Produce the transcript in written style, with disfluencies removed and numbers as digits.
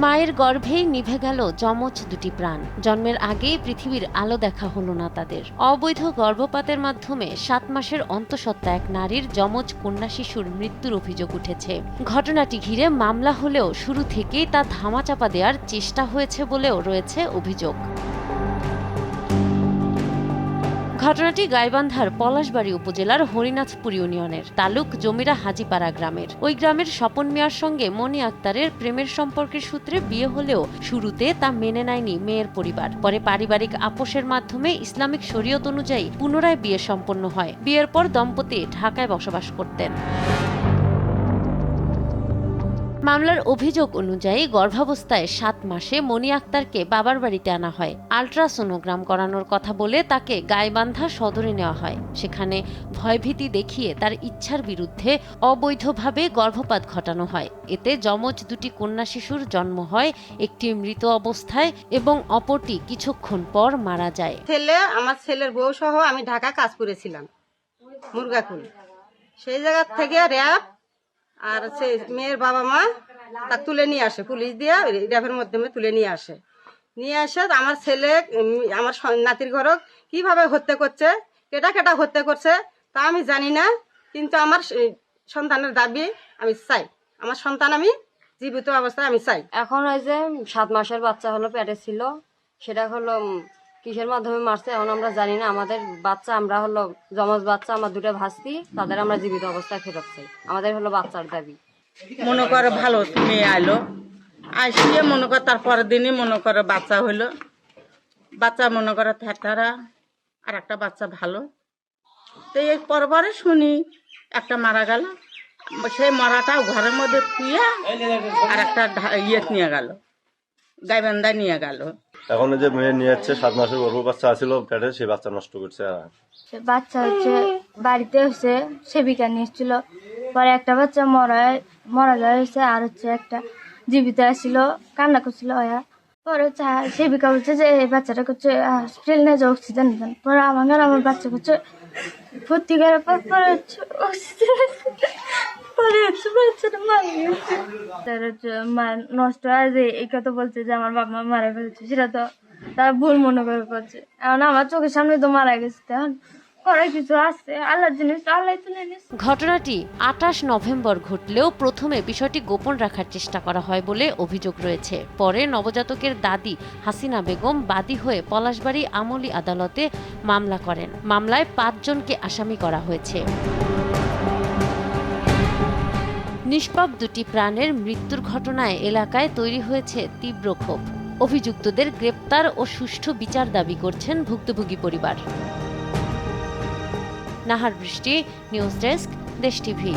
মায়ের গর্ভেই নিভে গেল যমজ দুটি প্রাণ। জন্মের আগেই পৃথিবীর আলো দেখা হলো না তাদের। অবৈধ গর্ভপাতের মাধ্যমে 7 মাসের অন্তঃসত্ত্বা এক নারীর যমজ কন্যা শিশুর মৃত্যুর অভিযোগ উঠেছে। ঘটনাটি ঘিরে মামলা হলেও শুরু থেকেই তা ধামাচাপা দেওয়ার চেষ্টা হয়েছে বলেও রয়েছে অভিযোগ। ঘটনাটি গাইবান্ধার পলাশবাড়ী উপজেলার হরিনাথপুর ইউনিয়নের তালুক জমিরা হাজিপাড়া গ্রামের। ওই গ্রামের স্বপন মিয়ার সঙ্গে মনি আক্তারের প্রেমের সম্পর্কের সূত্রে বিয়ে হলেও শুরুতে তা মেনে নেয়নি মেয়ের পরিবার। পরে পারিবারিক আপোষের মাধ্যমে ইসলামিক শরীয়ত অনুযায়ী পুনরায় বিয়ে সম্পন্ন হয়। বিয়ের পর দম্পতি ঢাকায় বসবাস করতেন। মামলার অভিযোগ অনুযায়ী গর্ভাবস্থায় 7 মাসে মনি আক্তারকে বাবার বাড়িতে আনা হয়। আলট্রাসোনোগ্রাম করানোর কথা বলে তাকে গাইবান্ধা সদরে নেওয়া হয়। সেখানে ভয়ভীতি দেখিয়ে তার ইচ্ছার বিরুদ্ধে অবৈধভাবে গর্ভপাত ঘটানো হয়। এতে যমজ দুটি কন্যা শিশুর জন্ম হয়, একটি মৃত অবস্থায় এবং অপরটি কিছুক্ষণ পর মারা যায়। আমার ছেলের বউ সহ আমি ঢাকা কাজ করেছিলাম মুরগাকুল। সেই জায়গা থেকে র্যাব আর মেয়ের বাবা মা তা তুলে নিয়ে আসে, পুলিশ দিয়ে র্যাবের মাধ্যমে তুলে নিয়ে আসে আমার ছেলে আমার নাতির ঘরক কিভাবে হত্যা করছে, কেটা হত্যা করছে তা আমি জানি না, কিন্তু আমার সন্তানের দাবি আমি চাই, আমার সন্তান আমি জীবিত অবস্থায় আমি চাই। এখন ওই যে 7 মাসের বাচ্চা হলো পেটে ছিল, সেটা হলো কিসের মাধ্যমে মারছে এখন আমরা জানি না। আমাদের বাচ্চা, আমরা হলো যমজ বাচ্চা, আমার দুটো ভাস্তি, তাদের আমরা জীবিত অবস্থায় ফেরত চাই। আমাদের হলো বাচ্চার দাবি। মনে করে ভালো মেয়ে আইলো, আসিয়ে মনে করে তারপরের দিনই মনে করে বাচ্চা হইলো। বাচ্চা মনে করে থেটারা আর একটা বাচ্চা ভালো। তো এই পরে শুনি একটা মারা গেল, সেই মরাটা ঘরের মধ্যে থুয়ে আর একটা নিয়ে গেল, গাইবান্ধায় নিয়ে গেল। এখন যে মেয়ে নিয়ে যাচ্ছে 7 মাসের গর্ভ বাচ্চা আছিল পেটে, সেই বাচ্চা নষ্ট করছে। বাচ্চা হচ্ছে বাড়িতে হচ্ছে সেবিকা নিয়েছিল, পরে একটা বাচ্চা মারা যাচ্ছে, আর হচ্ছে একটা জীবিত আসছিল, কান্না করছিল। পরে হচ্ছে সেবিকা বলছে যে এই বাচ্চাটা করছে হসপিটাল নিয়ে যে অক্সিজেন দেন। পরে আমার বাচ্চা করছে ভর্তি করার পর পরে হচ্ছে অক্সিজেন, পরে হচ্ছে বাচ্চাটা মারা গেছে। তার হচ্ছে নষ্ট হয় যে এই কথা বলছে যে আমার বাবা মা মারা ফেলছে, সেটা তো তারা ভুল মনে করে করছে। এখন আমার চোখের সামনে তো মারা গেছে, এখন করার কিছু আছে, আল্লাহর জিনিস আল্লাহ তুলে নিচ্ছে। ঘটনাটি 28 নভেম্বর ঘটলেও প্রথমে বিষয়টি গোপন রাখার চেষ্টা করা হয় বলে অভিযোগ রয়েছে। পরে নবজাতকের দাদি হাসিনা বেগম বাদী হয়ে পলাশবাড়ী আমলি আদালতে মামলা করেন। মামলায় 5 জনকে আসামি করা হয়েছে। নিষ্পাপ দুটি প্রাণের মৃত্যুর ঘটনায় এলাকায় তৈরি হয়েছে তীব্র ক্ষোভ। অভিযুক্তদের গ্রেপ্তার ও সুষ্ঠু বিচার দাবি করছেন ভুক্তভোগী পরিবার। নাহার বৃষ্টি, নিউজ ডেস্ক, দেশ টিভি।